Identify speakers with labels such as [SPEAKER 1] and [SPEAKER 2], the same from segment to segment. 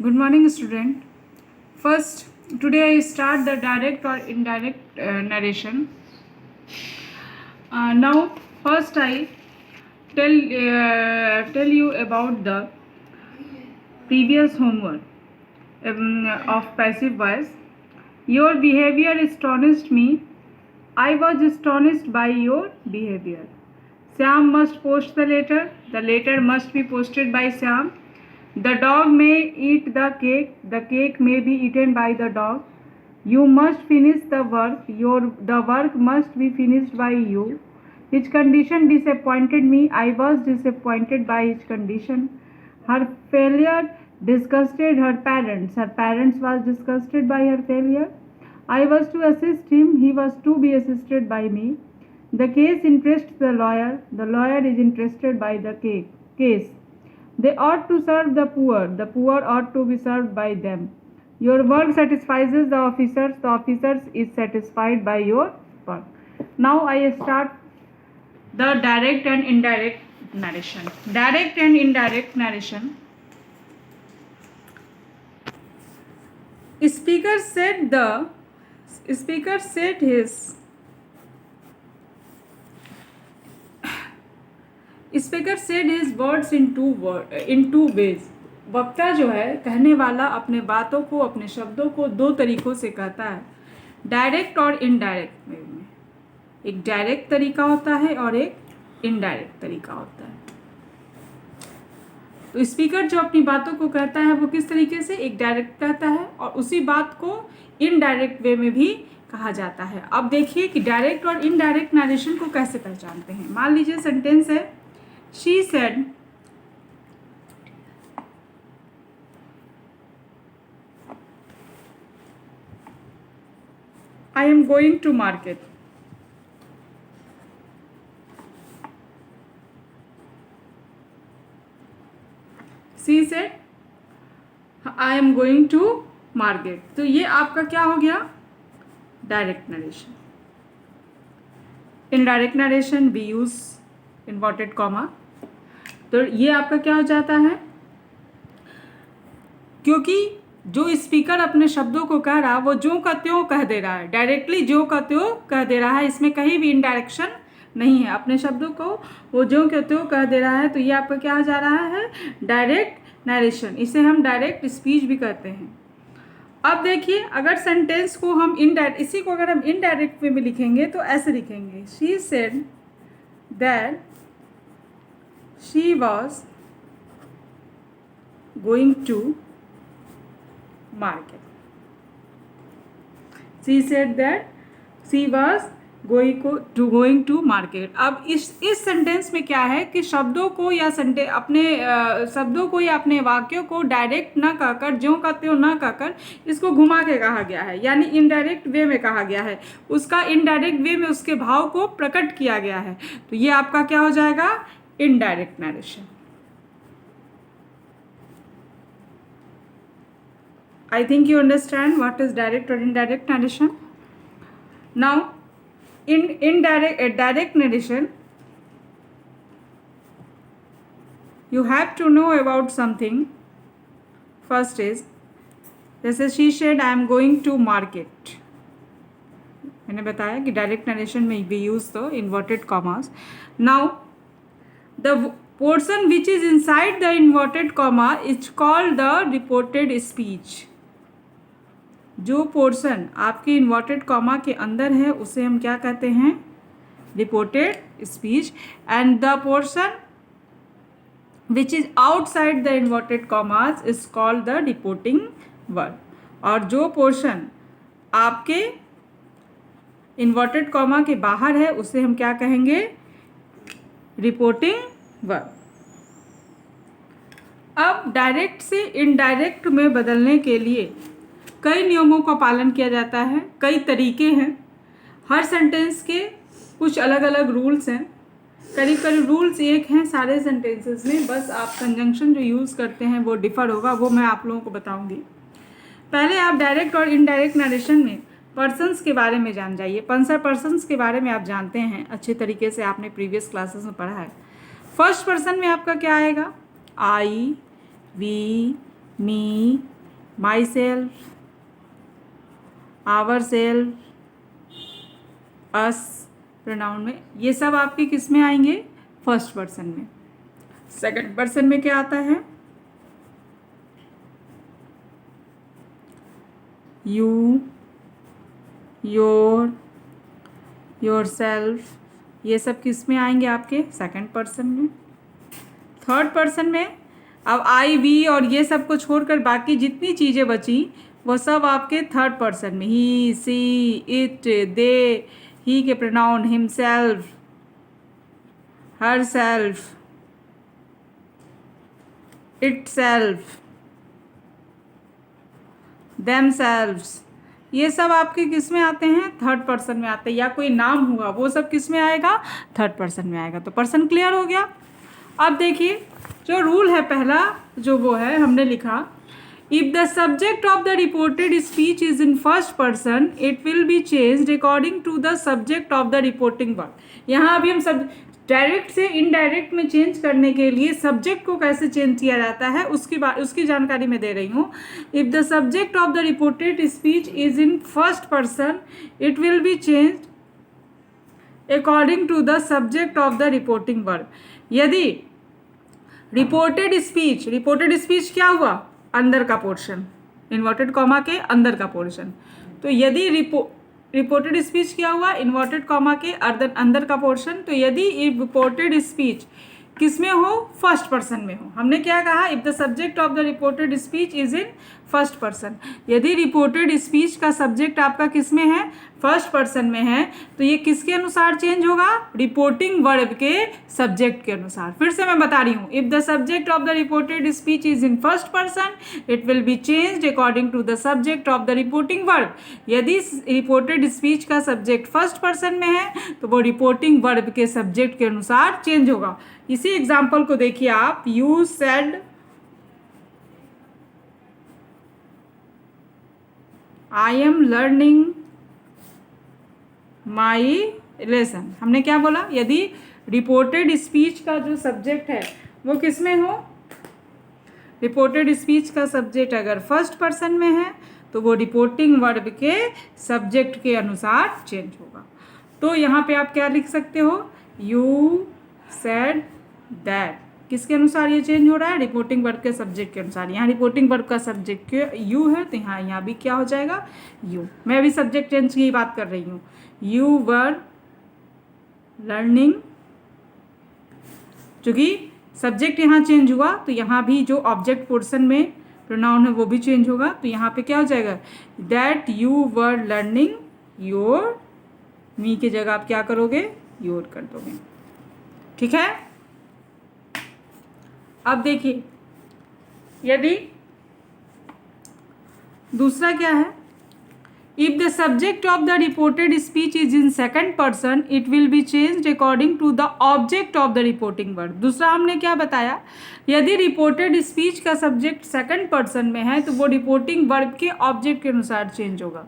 [SPEAKER 1] Good morning, student. First, today I start the direct or indirect narration. Now, first I tell you about the previous homework of passive voice. Your behavior astonished me. I was astonished by your behavior. Syam must post the letter. The letter must be posted by Syam. The dog may eat the cake may be eaten by the dog. You must finish the work, the work must be finished by you. His condition disappointed me, I was disappointed by his condition. Her failure disgusted her parents was disgusted by her failure. I was to assist him, he was to be assisted by me. The case interests the lawyer is interested by the case. They ought to serve the poor ought to be served by them. Your work satisfies the officers is satisfied by your work. Now I start the direct and indirect narration. Direct and indirect narration. Speaker said his words in two ways. वक्ता जो है कहने वाला अपने बातों को अपने शब्दों को दो तरीकों से कहता है, डायरेक्ट और इनडायरेक्ट वे में। एक डायरेक्ट तरीका होता है और एक इनडायरेक्ट तरीका होता है। तो स्पीकर जो अपनी बातों को कहता है वो किस तरीके से, एक डायरेक्ट कहता है और उसी बात को इनडायरेक्ट वे में भी कहा जाता है। अब देखिए कि डायरेक्ट और इनडायरेक्ट नरेशन को कैसे पहचानते हैं। मान लीजिए सेंटेंस है, she said I am going to market. She said, I am going to market. तो ये आपका क्या हो गया, direct narration. Indirect narration we use inverted comma. तो ये आपका क्या हो जाता है, क्योंकि जो स्पीकर अपने शब्दों को कह रहा है वो जो का त्यों कह दे रहा है, डायरेक्टली जो का त्यों कह दे रहा है, इसमें कहीं भी इनडायरेक्शन नहीं है। अपने शब्दों को वो जो के त्यों कह दे रहा है, तो ये आपका क्या हो जा रहा है, डायरेक्ट नरेशन। इसे हम डायरेक्ट स्पीच भी कहते हैं। अब देखिए, अगर सेंटेंस को हम इसी को अगर हम इनडायरेक्ट वे में लिखेंगे तो ऐसे लिखेंगे, she said that she was going to market. She said that she was going to market. अब इस सेंटेंस में क्या है कि शब्दों को या अपने वाक्यों को डायरेक्ट ना कहकर, ज्यों का त्यों ना कहकर, इसको घुमा के कहा गया है, यानी इनडायरेक्ट वे में कहा गया है। उसका इनडायरेक्ट वे में उसके भाव को प्रकट किया गया है। तो ये आपका क्या हो जाएगा, indirect narration. I think you understand what is direct or indirect narration. Now, in direct narration, you have to know about something. First is, जैसे she said I am going to market. मैंने बताया कि direct narration में we use the inverted commas. Now, the portion which is inside the inverted comma is called the reported speech. जो portion आपके inverted comma के अंदर है उसे हम क्या कहते हैं, reported speech. And the portion which is outside the inverted commas is called the reporting verb. और जो पोर्शन आपके इन्वर्टेड कॉमा के बाहर है उसे हम क्या कहेंगे, रिपोर्टिंग वर्ब। अब डायरेक्ट से इनडायरेक्ट में बदलने के लिए कई नियमों का पालन किया जाता है, कई तरीके हैं। हर सेंटेंस के कुछ अलग अलग रूल्स हैं, करीब करीब रूल्स एक हैं सारे सेंटेंसेस में, बस आप कंजंक्शन जो यूज़ करते हैं वो डिफ़र होगा, वो मैं आप लोगों को बताऊंगी। पहले आप डायरेक्ट और इनडायरेक्ट नरेशन में पर्सन्स के बारे में जान जाइए। पर्सन्स के बारे में आप जानते हैं अच्छे तरीके से, आपने प्रीवियस क्लासेस में पढ़ा है। फर्स्ट पर्सन में आपका क्या आएगा, I, we, me, myself, ourself, us pronoun में, ये सब आपके किस में आएंगे? फर्स्ट पर्सन में। सेकंड पर्सन में क्या आता है? यू, योर, योर सेल्फ, ये सब किस में आएंगे आपके? सेकंड पर्सन में। थर्ड पर्सन में अब आई, वी और ये सब को छोड़कर बाकी जितनी चीज़ें बची वो सब आपके थर्ड पर्सन में। ही, सी, इट, दे, ही के pronoun himself, her self, it self, them selves, ये सब आपके किस में आते हैं? थर्ड पर्सन में आते हैं। या कोई नाम हुआ वो सब किस में आएगा? थर्ड पर्सन में आएगा। तो पर्सन क्लियर हो गया। अब देखिए जो रूल है पहला, जो वो है हमने लिखा, if the subject of the reported speech is in first person it will be changed according to the subject of the reporting word. यहाँ अभी हम सब डायरेक्ट से इनडायरेक्ट में चेंज करने के लिए सब्जेक्ट को कैसे चेंज किया जाता है उसकी जानकारी मैं दे रही हूँ। If the subject of the reported speech is in first person it will be changed according to the subject of the reporting verb. यदि रिपोर्टेड स्पीच क्या हुआ? अंदर का पोर्शन, इन्वर्टेड कॉमा के अंदर का पोर्शन। तो यदि रिपोर्टेड स्पीच क्या हुआ? इन्वर्टेड कॉमा के अंदर का पोर्शन। तो यदि रिपोर्टेड स्पीच किस में हो? फर्स्ट पर्सन में हो। हमने क्या कहा? If the subject of the reported speech is in first person. यदि रिपोर्टेड स्पीच का सब्जेक्ट आपका किस में है? फर्स्ट पर्सन में है, तो ये किसके अनुसार चेंज होगा? रिपोर्टिंग वर्ब के सब्जेक्ट के अनुसार। फिर से मैं बता रही हूँ, if the subject of the reported speech is in first person it will be changed according to the subject of the reporting verb. यदि रिपोर्टेड स्पीच का सब्जेक्ट फर्स्ट पर्सन में है तो वो रिपोर्टिंग वर्ब के सब्जेक्ट के अनुसार change होगा। इसी एग्जाम्पल को देखिए आप, you said I am learning my lesson. हमने क्या बोला? यदि रिपोर्टेड स्पीच का जो सब्जेक्ट है वो किस में हो? रिपोर्टेड स्पीच का सब्जेक्ट अगर फर्स्ट पर्सन में है तो वो रिपोर्टिंग वर्ब के सब्जेक्ट के अनुसार चेंज होगा। तो यहाँ पे आप क्या लिख सकते हो? यू सेड दैट, किसके अनुसार ये चेंज हो रहा है? रिपोर्टिंग वर्ब के सब्जेक्ट के अनुसार। यहाँ रिपोर्टिंग वर्ब का सब्जेक्ट यू है तो यहाँ भी क्या हो जाएगा? यू। मैं अभी सब्जेक्ट चेंज की बात कर रही हूँ। यू वर लर्निंग, चूंकि सब्जेक्ट यहाँ चेंज हुआ तो यहाँ भी जो ऑब्जेक्ट पोर्शन में प्रोनाउन है वो भी चेंज होगा। तो यहाँ पे क्या हो जाएगा? That you were learning your, me की जगह आप क्या करोगे? योर कर दोगे। ठीक है। अब देखिए, यदि दूसरा क्या है? If the subject of the reported speech is in second person it will be changed according to the object of the reporting verb. दूसरा हमने क्या बताया? यदि रिपोर्टेड स्पीच का सब्जेक्ट सेकंड पर्सन में है तो वो रिपोर्टिंग वर्ब के ऑब्जेक्ट के अनुसार चेंज होगा।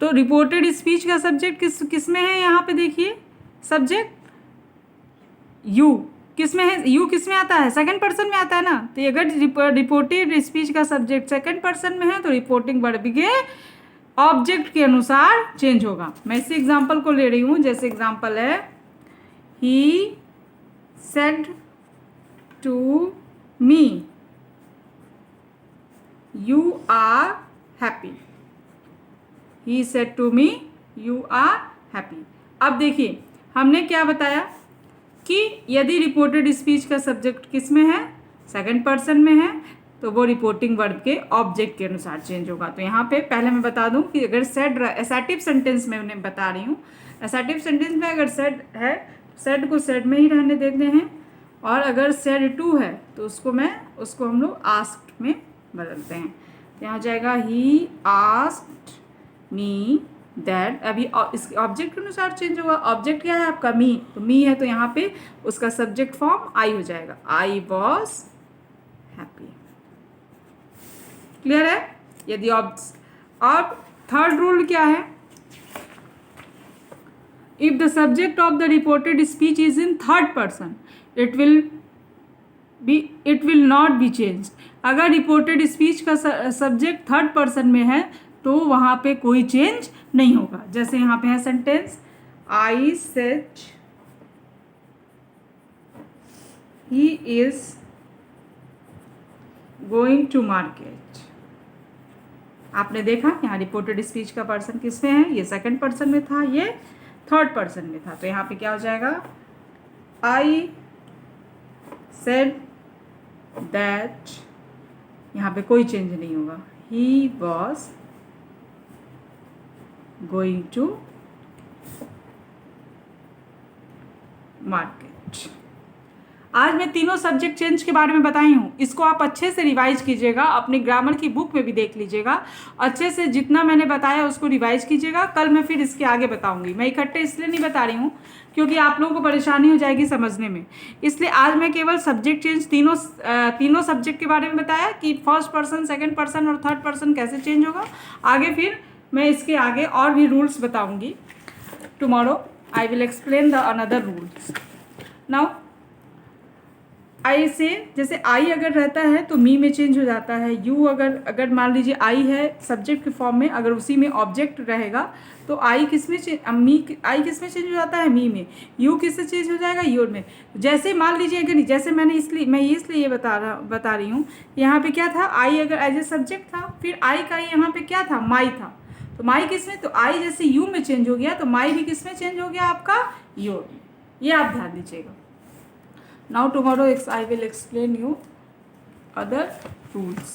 [SPEAKER 1] तो रिपोर्टेड स्पीच का सब्जेक्ट किस में है? यहाँ पे देखिए, सब्जेक्ट यू किस में है? यू किस में आता है? सेकंड पर्सन में आता है ना। तो अगर रिपोर्टेड स्पीच का सब्जेक्ट सेकंड पर्सन में है तो रिपोर्टिंग वर्ब के ऑब्जेक्ट के अनुसार चेंज होगा। मैं इसी एग्जांपल को ले रही हूँ। जैसे एग्जांपल है, he said to me you are happy. He said to me you are happy. अब देखिए हमने क्या बताया कि यदि रिपोर्टेड स्पीच का सब्जेक्ट किस में है? सेकंड पर्सन में है तो वो रिपोर्टिंग वर्ब के ऑब्जेक्ट के अनुसार चेंज होगा। तो यहाँ पे पहले मैं बता दूं कि अगर सेड, एसेटिव सेंटेंस में उन्हें बता रही हूँ, एसेटिव सेंटेंस में अगर सेड है, सेड को सेड में ही रहने देते हैं, और अगर सेड टू है तो उसको हम लोग आस्क्ड में बदलते हैं। तो यहाँ जाएगा ही आस्क्ड मी दैट। अभी इसके ऑब्जेक्ट के अनुसार चेंज होगा। ऑब्जेक्ट क्या है आपका? मी। तो मी है तो यहाँ पे उसका सब्जेक्ट फॉर्म आई हो जाएगा। I was happy. क्लियर है? यदि अब थर्ड रूल क्या है? If the subject of the reported speech is in third person it will not be changed. अगर रिपोर्टेड स्पीच का सब्जेक्ट थर्ड पर्सन में है तो वहाँ पे कोई चेंज नहीं होगा। जैसे यहाँ पे है sentence, I said he is going to market. आपने देखा यहाँ रिपोर्टेड स्पीच का पर्सन किस में है, ये सेकंड पर्सन में था, ये थर्ड पर्सन में था। तो यहाँ पे क्या हो जाएगा, आई सेड दैट, यहाँ पे कोई चेंज नहीं होगा, he was going to market. आज मैं तीनों सब्जेक्ट चेंज के बारे में बताई हूँ, इसको आप अच्छे से रिवाइज कीजिएगा, अपनी ग्रामर की बुक में भी देख लीजिएगा, अच्छे से जितना मैंने बताया उसको रिवाइज कीजिएगा। कल मैं फिर इसके आगे बताऊंगी। मैं इकट्ठे इसलिए नहीं बता रही हूँ क्योंकि आप लोगों को परेशानी हो जाएगी समझने में, इसलिए आज मैं केवल सब्जेक्ट चेंज तीनों सब्जेक्ट के बारे में बताया कि फर्स्ट पर्सन, सेकेंड पर्सन और थर्ड पर्सन कैसे चेंज होगा। आगे फिर मैं इसके आगे और भी रूल्स बताऊँगी। Tomorrow I will explain the another rules. Now I से, जैसे आई अगर रहता है तो मी में चेंज हो जाता है। यू अगर मान लीजिए आई है सब्जेक्ट के फॉर्म में, अगर उसी में ऑब्जेक्ट रहेगा तो आई किस में आई किस में चेंज हो जाता है, मी में। यू किस से चेंज हो जाएगा, योर में। जैसे मान लीजिए अगर, जैसे मैं इसलिए ये बता रही हूँ, यहाँ पे क्या था, आई अगर एज ए सब्जेक्ट था, फिर आई का यहाँ पे क्या था, माई था, तो माई किस में, तो आई जैसे यू में चेंज हो गया तो माई भी किस में चेंज हो गया आपका, योर में। ये आप ध्यान दीजिएगा। Now tomorrow I will explain you other rules.